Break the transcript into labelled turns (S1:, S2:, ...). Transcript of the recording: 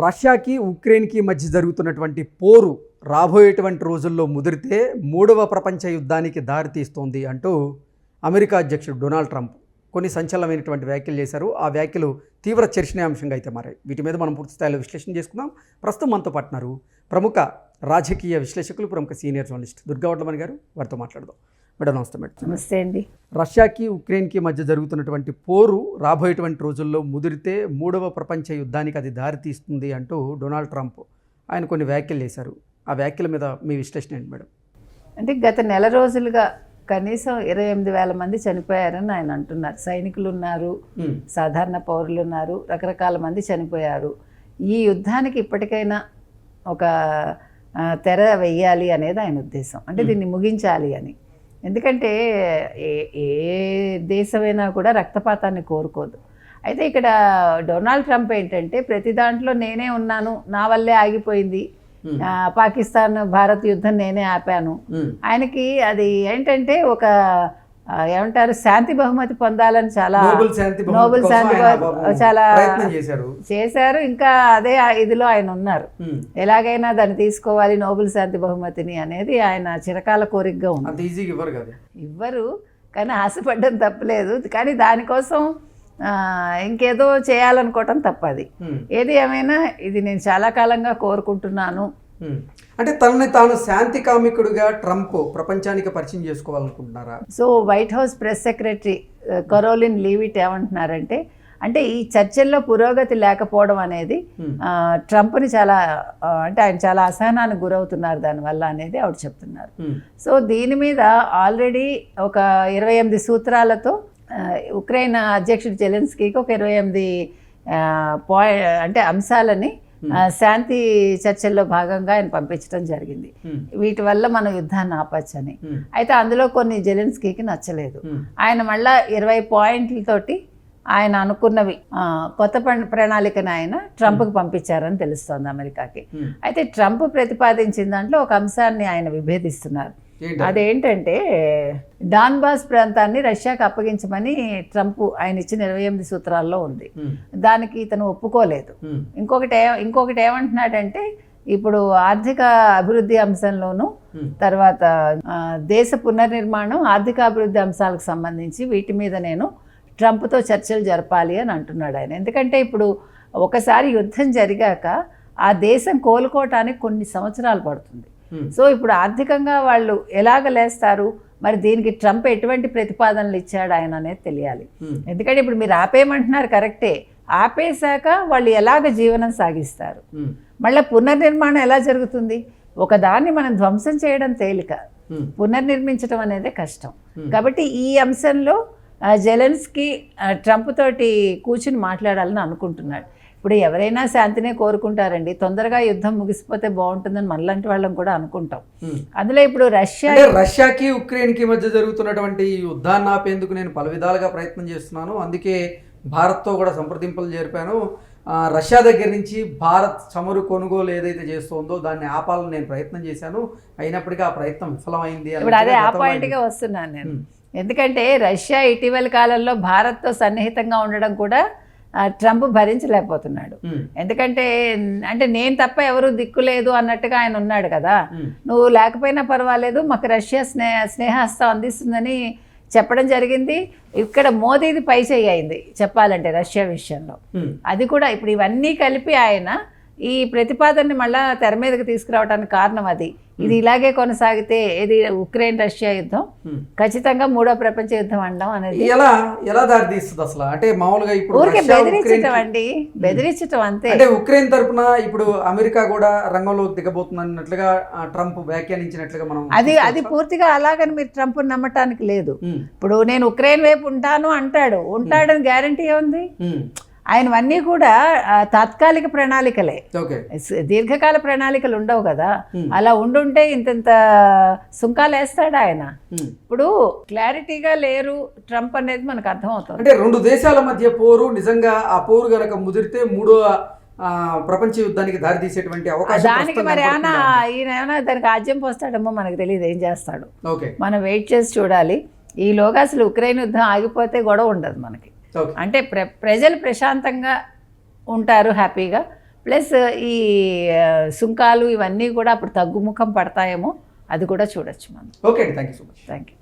S1: రష్యాకి ఉక్రెయిన్కి మధ్య జరుగుతున్నటువంటి పోరు రాబోయేటువంటి రోజుల్లో ముదిరితే మూడవ ప్రపంచ యుద్ధానికి దారితీస్తోంది అంటూ అమెరికా అధ్యక్షుడు డొనాల్డ్ ట్రంప్ కొన్ని సంచలనమైనటువంటి వ్యాఖ్యలు చేశారు. ఆ వ్యాఖ్యలు తీవ్ర చర్చనీయాంశంగా అయితే మారాయి. వీటి మీద మనం పూర్తి స్థాయిలో విశ్లేషణ చేసుకుందాం. ప్రస్తుతం మనతో పాటున్నారు ప్రముఖ రాజకీయ విశ్లేషకులు, ప్రముఖ సీనియర్ జర్నలిస్ట్ దుర్గా వడ్లమణి గారు. వారితో మాట్లాడదాం. మేడం నమస్తే. మేడం
S2: నమస్తే అండి.
S1: రష్యాకి ఉక్రెయిన్కి మధ్య జరుగుతున్నటువంటి పోరు రాబోయేటువంటి రోజుల్లో ముదిరితే మూడవ ప్రపంచ యుద్ధానికి అది దారితీస్తుంది అంటూ డొనాల్డ్ ట్రంప్ ఆయన కొన్ని వ్యాఖ్యలు చేశారు. ఆ వ్యాఖ్యల మీద మీ విశ్లేషణ ఏంటి మేడం?
S2: అంటే గత నెల రోజులుగా కనీసం 28,000 మంది చనిపోయారని ఆయన అంటున్నారు. సైనికులు ఉన్నారు, సాధారణ పౌరులు ఉన్నారు, రకరకాల మంది చనిపోయారు. ఈ యుద్ధానికి ఇప్పటికైనా ఒక తెర వెయ్యాలి అనేది ఆయన ఉద్దేశం. అంటే దీన్ని ముగించాలి అని. ఎందుకంటే ఏ దేశమైనా కూడా రక్తపాతాన్ని కోరుకోదు. అయితే ఇక్కడ డొనాల్డ్ ట్రంప్ ఏంటంటే ప్రతి దాంట్లో నేనే ఉన్నాను, నా వల్లే ఆగిపోయింది, పాకిస్తాన్ భారత్ యుద్ధం నేనే ఆపాను. ఆయనకి అది ఏంటంటే ఒక ఏమంటారు, శాంతి బహుమతి పొందాలని చాలా నోబెల్ శాంతి చాలా చేశారు. ఇంకా అదే ఇదిలో ఆయన ఉన్నారు. ఎలాగైనా దాన్ని తీసుకోవాలి నోబెల్ శాంతి బహుమతిని అనేది ఆయన చిరకాల కోరికగా ఉంది. ఇవ్వరు, కానీ ఆశపడ్డం తప్పలేదు. కానీ దానికోసం ఇంకేదో చేయాలనుకోవటం తప్పది. ఏది ఏమైనా ఇది నేను చాలా కాలంగా కోరుకుంటున్నాను.
S1: అంటే తనని తాను శాంతి కామికుడిగా ట్రంప్ ప్రపంచానికి పరిచయం చేసుకోవాలనుకుంటున్నారా?
S2: So White House press secretary Karoline Leavitt ఏమంటున్నారంటే, అంటే ఈ చర్చల్లో పురోగతి లేకపోవడం అనేది ట్రంప్ని చాలా అంటే ఆయన చాలా అసహనానికి గురవుతున్నారు దానివల్ల అనేది ఆవిడ చెప్తున్నారు. సో దీని మీద ఆల్రెడీ ఒక 28 సూత్రాలతో ఉక్రెయిన్ అధ్యక్షుడు జెలెన్స్కీకి ఒక 28 అంటే అంశాలని శాంతి చర్చల్లో భాగంగా ఆయన పంపించడం జరిగింది. వీటి వల్ల మనం యుద్ధాన్ని ఆపచ్చని. అయితే అందులో కొన్ని జెలెన్స్కీకి నచ్చలేదు. ఆయన మళ్ళా 20 పాయింట్లతోటి ఆయన అనుకున్నవి కొత్త ప్రణాళికను ఆయన ట్రంప్కి పంపించారని తెలుస్తోంది అమెరికాకి. అయితే ట్రంప్ ప్రతిపాదించిన దాంట్లో ఒక అంశాన్ని ఆయన విభేదిస్తున్నారు. అదేంటంటే డాన్బాస్ ప్రాంతాన్ని రష్యాకి అప్పగించమని ట్రంప్ ఆయన ఇచ్చిన 28 సూత్రాల్లో ఉంది. దానికి ఇతను ఒప్పుకోలేదు. ఇంకొకటి ఏమంటున్నాడంటే, ఇప్పుడు ఆర్థిక అభివృద్ధి అంశంలోనూ, తర్వాత దేశ పునర్నిర్మాణం, ఆర్థిక అభివృద్ధి అంశాలకు సంబంధించి వీటి మీద నేను ట్రంప్తో చర్చలు జరపాలి అని అంటున్నాడు ఆయన. ఎందుకంటే ఇప్పుడు ఒకసారి యుద్ధం జరిగాక ఆ దేశం కోలుకోవటానికి కొన్ని సంవత్సరాలు పడుతుంది. సో ఇప్పుడు ఆర్థికంగా వాళ్ళు ఎలాగ లేస్తారు, మరి దీనికి ట్రంప్ ఎటువంటి ప్రతిపాదనలు ఇచ్చాడు ఆయన అనేది తెలియాలి. ఎందుకంటే ఇప్పుడు మీరు ఆపేయమంటున్నారు కరెక్టే, ఆపేశాక వాళ్ళు ఎలాగ జీవనం సాగిస్తారు, మళ్ళీ పునర్నిర్మాణం ఎలా జరుగుతుంది? ఒకదాన్ని మనం ధ్వంసం చేయడం తేలిక, పునర్నిర్మించడం అనేది కష్టం. కాబట్టి ఈ అంశంలో జెలెన్స్కీ ట్రంప్ తోటి కూర్చుని మాట్లాడాలని అనుకుంటున్నాడు. ఇప్పుడు ఎవరైనా శాంతినే కోరుకుంటారండి, తొందరగా యుద్ధం ముగిసిపోతే బాగుంటుందని మనలాంటి వాళ్ళం కూడా అనుకుంటాం. అందులో ఇప్పుడు
S1: రష్యాకి ఉక్రెయిన్కి మధ్య జరుగుతున్నటువంటి యుద్ధాన్ని ఆపేందుకు నేను పలు విధాలుగా ప్రయత్నం చేస్తున్నాను. అందుకే భారత్తో కూడా సంప్రదింపులు జరిపాను. రష్యా దగ్గర నుంచి భారత్ చమురు కొనుగోలు ఏదైతే చేస్తుందో దాన్ని ఆపాలని నేను ప్రయత్నం చేశాను. అయినప్పటికీ ఆ ప్రయత్నం విఫలమైంది.
S2: ఇప్పుడు అదే ఆ పాయింట్గా వస్తున్నాను నేను. ఎందుకంటే రష్యా ఇటీవల కాలంలో భారత్తో సన్నిహితంగా ఉండడం కూడా ట్రంప్ భరించలేకపోతున్నాడు. ఎందుకంటే అంటే నేను తప్ప ఎవరు దిక్కులేదు అన్నట్టుగా ఆయన ఉన్నాడు కదా. నువ్వు లేకపోయినా పర్వాలేదు, మాకు రష్యా స్నేహస్తం అందిస్తుందని చెప్పడం జరిగింది. ఇక్కడ మోదీది పై చేయి అయింది చెప్పాలంటే రష్యా విషయంలో. అది కూడా ఇప్పుడు ఇవన్నీ కలిపి ఆయన ఈ ప్రతిపాదనని మళ్ళా తెర మీదకి తీసుకురావడానికి కారణం అది. ఇది ఇలాగే కొనసాగితే ఇది ఉక్రెయిన్ రష్యా యుద్ధం ఖచ్చితంగా మూడో ప్రపంచ యుద్ధం అనడం అనేది
S1: ఎలా దారితీస్తుంది అసలు? అంటే మామూలుగా ఇప్పుడు
S2: ఊరికే బెదిరించడం అండి, బెదిరించడం అంతే.
S1: అంటే ఉక్రెయిన్ తరపున ఇప్పుడు అమెరికా కూడా రంగంలోకి దిగబోతుంది అన్నట్లుగా ట్రంప్ వ్యాఖ్యానించినట్లుగా మనం
S2: అది పూర్తిగా అలాగని మీరు ట్రంప్ నమ్మటానికి లేదు. ఇప్పుడు నేను ఉక్రెయిన్ వైపు ఉంటాడని గ్యారంటీ ఏముంది? ఆయనవన్నీ కూడా తాత్కాలిక ప్రణాళికలే, దీర్ఘకాల ప్రణాళికలు ఉండవు కదా. అలా ఉండుంటే ఇంత సుంకాలు వేస్తాడు ఆయన. ఇప్పుడు క్లారిటీగా లేరు ట్రంప్ అనేది మనకు అర్థమవుతుంది.
S1: అంటే రెండు దేశాల మధ్య పోరు నిజంగా ఆ పోరు గనక ముదిరితే మూడో ప్రపంచ యుద్ధానికి దారి తీసేటువంటి అవకాశం.
S2: దానికి మరి ఈయన దానికి ఆజ్యం పోస్తాడేమో మనకు తెలియదు, ఏం చేస్తాడు మనం వెయిట్ చేసి చూడాలి. ఈలోగా అసలు ఉక్రెయిన్ యుద్ధం ఆగిపోతే గొడవ ఉండదు మనకి. అంటే ప్రజలు ప్రశాంతంగా ఉంటారు, హ్యాపీగా. ప్లస్ ఈ సుంకాలు ఇవన్నీ కూడా అప్పుడు తగ్గుముఖం పడతాయేమో, అది కూడా చూడొచ్చు మనం.
S1: ఓకే అండి, thank you so much.
S2: Thank you.